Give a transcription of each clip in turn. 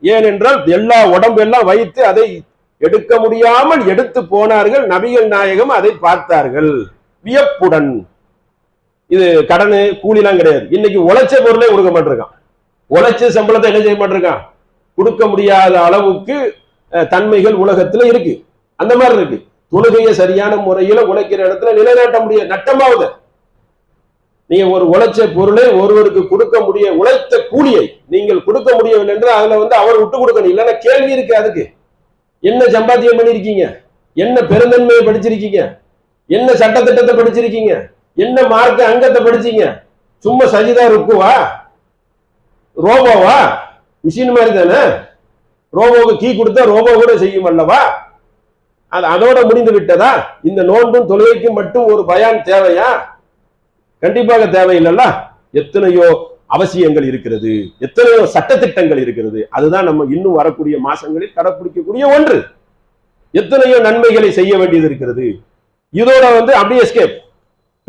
ஏனென்றால் எல்லா உடம்பெல்லாம் வைத்து அதை எடுக்க முடியாமல் எடுத்து போனார்கள். நபிகள் நாயகம் அதை பார்த்தார்கள் வியப்புடன். இது கடனு கூலிலாம் கிடையாது. இன்னைக்கு உழைச்ச பொருளே கொடுக்க மாட்டிருக்கான். உழைச்ச சம்பளத்தை என்ன செய்ய மாட்டிருக்கான், கொடுக்க முடியாத அளவுக்கு தன்மைகள் உலகத்துல இருக்கு. அந்த மாதிரி இருக்கு. தொழுகையை சரியான முறையில உழைக்கிற இடத்துல நிலைநாட்ட முடியாது, நட்டமாவது. நீங்க ஒரு உழைச்ச பொருளை ஒருவருக்கு கொடுக்க முடிய, உழைத்த கூலியை நீங்கள் கொடுக்க முடியவில்லை என்று அதுல அவர் விட்டு கொடுக்கணும். இல்லைன்னா கேள்வி இருக்கு. அதுக்கு என்ன சம்பாத்தியம் பண்ணிருக்கீங்க, என்ன பெருந்தன்மையை படிச்சிருக்கீங்க, என்ன சட்டத்திட்டத்தை படிச்சிருக்கீங்க, என்ன மார்க்க அங்கத்தை படிச்சீங்க? சும்மா சஜிதா ருக்குவா, ரோபோவா? மிஷின் மாதிரி தானே. ரோபோவுக்கு கீ கொடுத்தா ரோபோ கூட செய்யும் அல்லவா? அது அதோட முடிந்து விட்டதா? இந்த நோன்பும் தொழுகைக்கும் மட்டும் ஒரு பயான் தேவையா? கண்டிப்பாக தேவையில்லைல்ல. எத்தனையோ அவசியங்கள் இருக்கிறது, எத்தனையோ சட்டத்திட்டங்கள் இருக்கிறது. அதுதான் நம்ம இன்னும் வரக்கூடிய மாசங்களில் கடைபிடிக்கக்கூடிய ஒன்று. எத்தனையோ நன்மைகளை செய்ய வேண்டியது இருக்கிறது. இதோட அப்படியே எஸ்கேப்,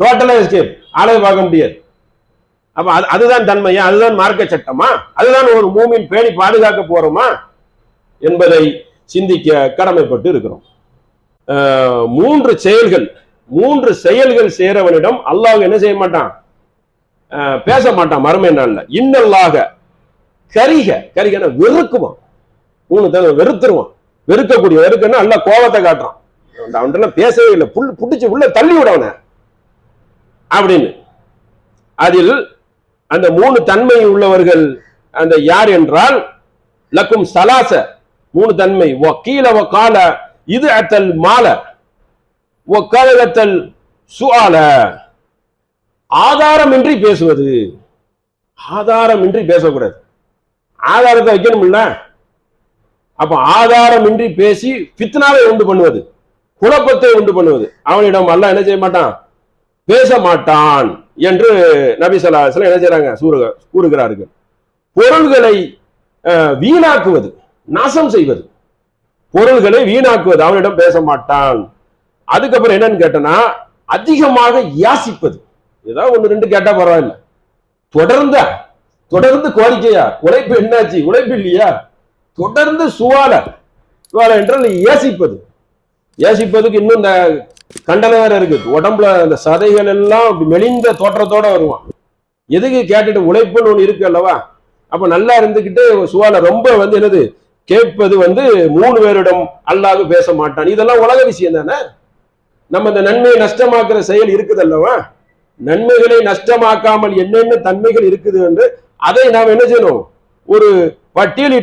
டோட்டலா எஸ்கேப், ஆளை பார்க்க முடியாது. அப்ப அதுதான் தன்மையா? அதுதான் மார்க்க சட்டமா? அதுதான் ஒரு மூமின் பேணி பாதுகாக்க போறோமா என்பதை சிந்திக்க கடமைப்பட்டு இருக்கிறோம். மூன்று செயல்கள் சேரவனிடம் அல்லாஹ் என்ன செய்ய மாட்டான், பேச மாட்டான் மறுமை நாள்ல. இன்னல்லாக கரிகன வெறுக்குவான். 3 தடவை வெறுத்துருவான். வெறுக்கக்கூடிய வெறுக்கன்னா அல்ல கோபத்தை காட்டுறான். அவன்கிட்ட பேசவே இல்லை, புடிச்சு உள்ள தள்ளி விடவன அப்படின்னு. அதில் அந்த 3 தன்மை உள்ளவர்கள் அந்த யார் என்றால், லக்கும் சலாச 3 தன்மை. வக்கீல வக்கால இது அத்தல் மால வக்காலத்தல் சுஆல. ஆதாரமின்றி பேசுவது. ஆதாரமின்றி பேசக்கூடாது. ஆதாரத்தை வைக்கணும் இல்ல. அப்ப ஆதாரமின்றி பேசி ஃபித்னாவை உண்டு பண்ணுவது, குழப்பத்தை உண்டு பண்ணுவது, அவனிடம் அல்லாஹ் என்ன செய்ய மாட்டான், பேச மாட்டான் என்று நபி ஸல்லல்லாஹு அலைஹி வஸல்லம் என்ன செய்றாங்க, கூறுகிறார்கள். பொருள்களை வீணாக்குவது, நாசம் செய்வது, பொருள்களை வீணாக்குவது, அவனிடம் பேச மாட்டான். அதுக்கப்புறம் என்னன்னு கேட்டனா, அதிகமாக யாசிப்பது. ஏதாவது 1 2 கேட்டா பரவாயில்ல, தொடர்ந்து கோரிக்கையா, உழைப்பு என்னாச்சு, உழைப்பு இல்லையா, தொடர்ந்து சுவால என்றால் ஏசிப்பது. ஏசிப்பதுக்கு இன்னும் இந்த கண்டன வேற இருக்கு. உடம்புல அந்த சதைகள் எல்லாம் மெலிந்த தோற்றத்தோட வருவான். எதுக்கு கேட்டுட்டு, உழைப்புன்னு ஒண்ணு இருக்கு அல்லவா? அப்ப நல்லா இருந்துகிட்டு சுவால ரொம்ப என்னது கேட்பது 3 பேரிடம் அல்லாஹ் பேச மாட்டான். இதெல்லாம் உலக விஷயம் தானே. நம்ம இந்த நன்மையை நஷ்டமாக்குற செயல் இருக்குது அல்லவா? நன்மைகளை நஷ்டமாக்காமல் என்னென்ன தன்மைகள் இருக்குது என்று அதை நாம் என்ன செய்யணும், ஒரு பட்டியலில்